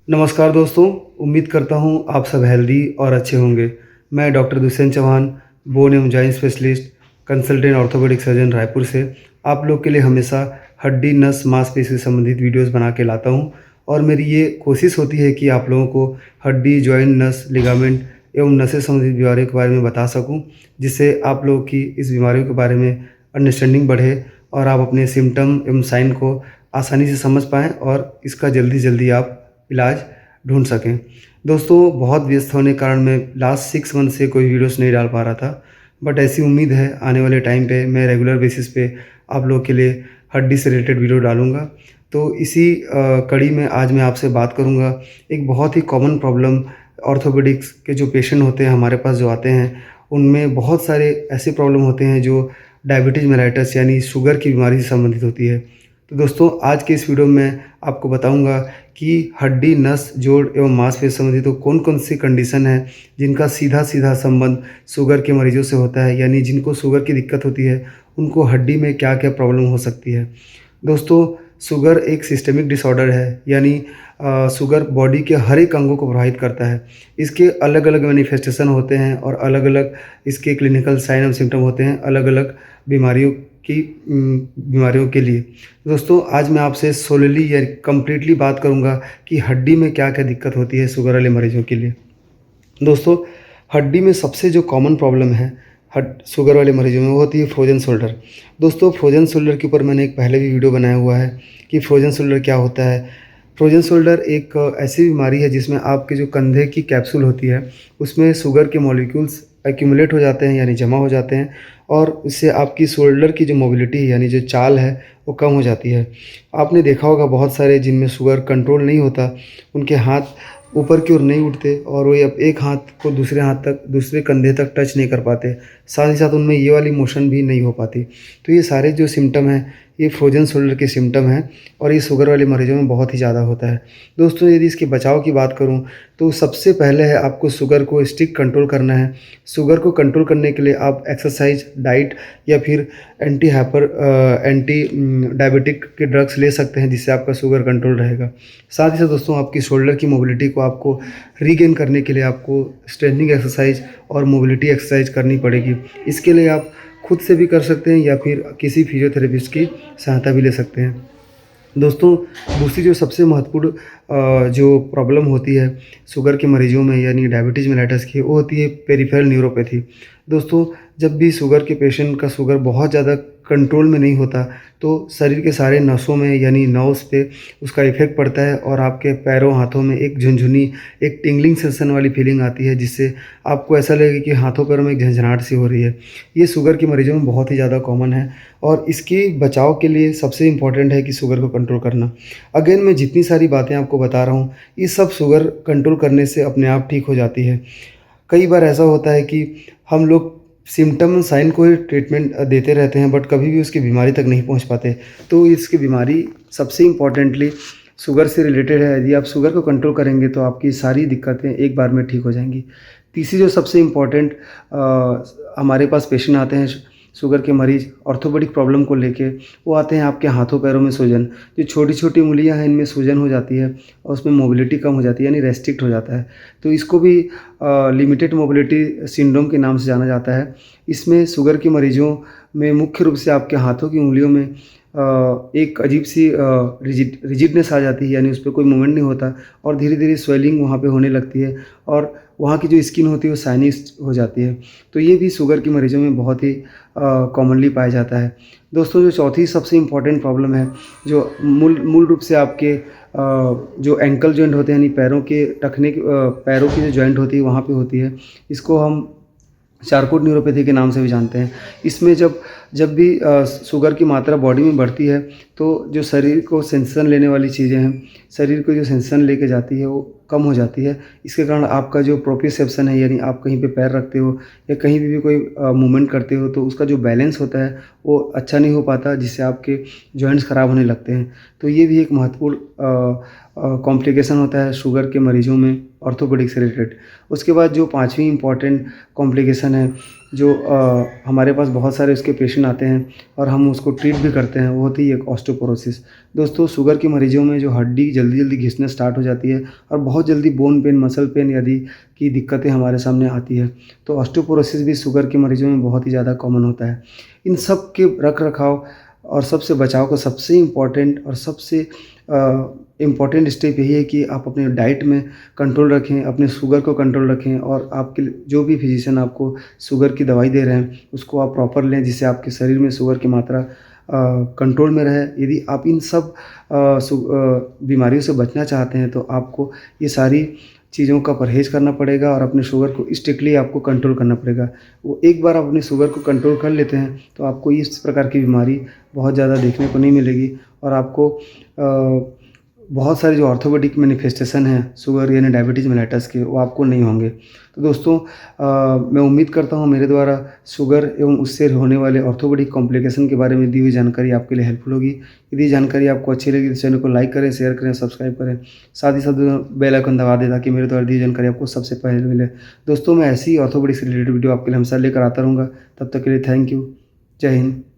नमस्कार दोस्तों, उम्मीद करता हूँ आप सब हेल्दी और अच्छे होंगे। मैं डॉक्टर दुष्यंत चौहान, बोन एवं joint specialist, consultant orthopaedic surgeon Raipur से आप लोग के लिए हमेशा हड्डी, नस, मांसपेशी से संबंधित वीडियोस बना के लाता हूँ और मेरी ये कोशिश होती है कि आप लोगों को हड्डी, जॉइंट, नस, लिगामेंट एवं नसें संबंधित बीमारियों के बारे में बता सकूँ, जिससे आप लोगों की इस बीमारियों के बारे में अंडरस्टैंडिंग बढ़े और आप अपने सिम्पटम एवं साइन को आसानी से समझ पाएँ और इसका जल्दी जल्दी आप इलाज ढूँढ सकें। दोस्तों, बहुत व्यस्त होने के कारण मैं लास्ट 6 मंथ से कोई वीडियोस नहीं डाल पा रहा था, बट ऐसी उम्मीद है आने वाले टाइम पे मैं रेगुलर बेसिस पे आप लोग के लिए हड्डी से रिलेटेड वीडियो डालूँगा। तो इसी कड़ी में आज मैं आपसे बात करूँगा। एक बहुत ही कॉमन प्रॉब्लम ऑर्थोपेडिक्स के जो पेशेंट होते हैं हमारे पास जो आते हैं, उनमें बहुत सारे ऐसे प्रॉब्लम होते हैं जो डायबिटीज़ मेलाइटस यानी शुगर की बीमारी से संबंधित होती है। तो दोस्तों, आज के इस वीडियो में आपको बताऊंगा कि हड्डी, नस, जोड़ एवं मांसपेशी से संबंधित तो कौन-कौन सी कंडीशन है जिनका सीधा-सीधा संबंध शुगर के मरीजों से होता है, यानी जिनको शुगर की दिक्कत होती है, उनको हड्डी में क्या-क्या प्रॉब्लम हो सकती है। दोस्तों, शुगर एक सिस्टमिक डिसऑर्डर है, यानी शुगर बॉडी के हर एक अंगों को प्रभावित करता है। इसके अलग-अलग मैनिफेस्टेशन होते हैं और अलग-अलग इसके क्लिनिकल साइन और सिम्पटम होते हैं अलग-अलग बीमारियों के लिए। दोस्तों, आज मैं आपसे सोलली या कंप्लीटली बात करूंगा कि हड्डी में क्या-क्या दिक्कत होती है शुगर वाले मरीजों के लिए। दोस्तों, हड्डी में सबसे जो कॉमन प्रॉब्लम है शुगर वाले मरीजों में, वो होती है फ्रोजन शोल्डर। दोस्तों, फ्रोजन शोल्डर के ऊपर मैंने एक पहले भी वीडियो बनाया हुआ है कि फ्रोजन शोल्डर क्या होता है। फ्रोजन शोल्डर एक ऐसी बीमारी है जिसमें आपके जो कंधे की कैप्सूल होती है, उसमें शुगर के मॉलिक्यूल्स एक्यूमुलेट हो जाते हैं, यानी जमा हो जाते हैं, और इससे आपकी शोल्डर की जो मोबिलिटी है, यानी जो चाल है, वो कम हो जाती है। आपने देखा होगा बहुत सारे जिनमें शुगर कंट्रोल नहीं होता, उनके हाथ ऊपर की ओर नहीं उठते और वो अब एक हाथ को दूसरे हाथ तक, दूसरे कंधे तक टच नहीं कर पाते। साथ ही साथ उनमें ये वाली मोशन भी नहीं हो पाती। तो ये सारे जो सिम्पटम हैं, ये फ्रोजन शोल्डर के सिम्पटम हैं और ये शुगर वाले मरीजों में बहुत ही ज़्यादा होता है। दोस्तों, यदि इसके बचाव की बात करूँ तो सबसे पहले है आपको शुगर को स्ट्रिक्ट कंट्रोल करना है। शुगर को कंट्रोल करने के लिए आप एक्सरसाइज, डाइट या फिर एंटी डायबिटिक के ड्रग्स ले सकते हैं, जिससे आपका शुगर कंट्रोल रहेगा। साथ ही साथ दोस्तों, आपकी शोल्डर की मोबिलिटी को आपको रीगेन करने के लिए आपको स्ट्रेंथनिंग एक्सरसाइज और मोबिलिटी एक्सरसाइज करनी पड़ेगी। इसके लिए आप खुद से भी कर सकते हैं या फिर किसी फिजियोथेरेपिस्ट की सहायता भी ले सकते हैं। दोस्तों, दूसरी जो सबसे महत्वपूर्ण जो प्रॉब्लम होती है शुगर के मरीजों में, यानी डायबिटीज़ मेलाइटस की, वो होती है पेरिफेरल न्यूरोपैथी। दोस्तों, जब भी शुगर के पेशेंट का शुगर बहुत ज़्यादा कंट्रोल में नहीं होता, तो शरीर के सारे नसों में, यानी नर्व्स पे उसका इफ़ेक्ट पड़ता है और आपके पैरों, हाथों में एक झुनझुनी, एक टिंगलिंग सेंसेशन वाली फीलिंग आती है, जिससे आपको ऐसा लगेगा कि हाथों पैरों में एक झंझनाहट सी हो रही है। ये शुगर के मरीजों में बहुत ही ज़्यादा कॉमन है और इसके बचाव के लिए सबसे इम्पॉर्टेंट है कि शुगर को कंट्रोल करना। अगेन, मैं जितनी सारी बातें आपको बता रहा हूँ, ये सब शुगर कंट्रोल करने से अपने आप ठीक हो जाती है। कई बार ऐसा होता है कि हम लोग सिम्पटम साइन को ही ट्रीटमेंट देते रहते हैं, बट कभी भी उसकी बीमारी तक नहीं पहुंच पाते। तो इसकी बीमारी सबसे इम्पॉर्टेंटली शुगर से रिलेटेड है। यदि आप शुगर को कंट्रोल करेंगे तो आपकी सारी दिक्कतें एक बार में ठीक हो जाएंगी। तीसरी जो सबसे इम्पॉर्टेंट हमारे पास पेशेंट आते हैं शुगर के मरीज ऑर्थोपेडिक प्रॉब्लम को लेके, वो आते हैं आपके हाथों पैरों में सूजन। जो छोटी-छोटी उंगलियां हैं, इनमें सूजन हो जाती है और उसमें मोबिलिटी कम हो जाती है, यानी रेस्ट्रिक्ट हो जाता है। तो इसको भी लिमिटेड मोबिलिटी सिंड्रोम के नाम से जाना जाता है। इसमें शुगर के मरीजों में मुख्य रूप से आपके हाथों की उंगलियों में एक अजीब सी रिजिडनेस आ जाती है, यानी उस पर कोई मूवमेंट नहीं होता और धीरे-धीरे स्वेलिंग वहाँ पे होने लगती है और वहाँ की जो स्किन होती है वो शाइनिश हो जाती है। तो ये भी शुगर के मरीजों में बहुत ही कॉमनली पाया जाता है। दोस्तों, जो चौथी सबसे इम्पॉर्टेंट प्रॉब्लम है, जो मूल रूप से आपके जो एंकल जॉइंट होते हैं, यानी पैरों के पैरों की जो जॉइंट होती है वहाँ पे होती है। इसको हम चारकोट न्यूरोपैथी के नाम से भी जानते हैं। इसमें जब भी शुगर की मात्रा बॉडी में बढ़ती है, तो जो शरीर को सेंसेशन लेने वाली चीज़ें हैं, शरीर को जो सेंसेशन लेके जाती है, वो कम हो जाती है। इसके कारण आपका जो प्रोप्रियोसेप्शन है, यानी आप कहीं पे पैर रखते हो या कहीं भी कोई मूवमेंट करते हो, तो उसका जो बैलेंस होता है वो अच्छा नहीं हो पाता, जिससे आपके जॉइंट्स ख़राब होने लगते हैं। तो ये भी एक महत्वपूर्ण कॉम्प्लिकेशन होता है शुगर के मरीजों में ऑर्थोपेडिक से रिलेटेड। उसके बाद जो पाँचवीं इम्पॉर्टेंट कॉम्प्लिकेशन है जो हमारे पास बहुत सारे उसके पेशेंट आते हैं और हम उसको ट्रीट भी करते हैं, वो होती है एक ऑस्टियोपोरोसिस। दोस्तों, शुगर के मरीजों में जो हड्डी जल्दी-जल्दी घिसना स्टार्ट हो जाती है और बहुत जल्दी बोन पेन, मसल पेन आदि की दिक्कतें हमारे सामने आती है, तो ऑस्टियोपोरोसिस भी शुगर के मरीजों में बहुत ही ज़्यादा कॉमन होता है। इन सब के रख-रखाव और सबसे बचाव का सबसे इम्पोर्टेंट और सबसे इम्पोर्टेंट स्टेप यही है कि आप अपने डाइट में कंट्रोल रखें, अपने शुगर को कंट्रोल रखें और आपके लिए जो भी फिजिशियन आपको शुगर की दवाई दे रहे हैं, उसको आप प्रॉपर लें, जिससे आपके शरीर में शुगर की मात्रा कंट्रोल में रहे। यदि आप इन सब बीमारियों से बचना चाहते हैं, तो आपको ये सारी चीज़ों का परहेज़ करना पड़ेगा और अपने शुगर को स्ट्रिक्टली आपको कंट्रोल करना पड़ेगा। वो एक बार आप अपने शुगर को कंट्रोल कर लेते हैं, तो आपको इस प्रकार की बीमारी बहुत ज़्यादा देखने को नहीं मिलेगी और आपको बहुत सारे जो ऑर्थोपेडिक मैनिफेस्टेशन हैं शुगर यानी डायबिटीज़ मेलिटस के, वो आपको नहीं होंगे। तो दोस्तों, मैं उम्मीद करता हूँ मेरे द्वारा शुगर एवं उससे होने वाले ऑर्थोपेडिक कॉम्प्लिकेशन के बारे में दी हुई जानकारी आपके लिए हेल्पफुल होगी। यदि जानकारी आपको अच्छी लगी तो चैनल को लाइक करें, शेयर करें, सब्सक्राइब करें। साथ ही साथ बेल आइकन दबा दें ताकि मेरे द्वारा दी जानकारी आपको सबसे पहले मिले। दोस्तों, मैं ऐसी ही ऑर्थोपेडिक से रिलेटेड वीडियो आपके लिए हमेशा लेकर आता रहूँगा। तब तक के लिए थैंक यू। जय हिंद।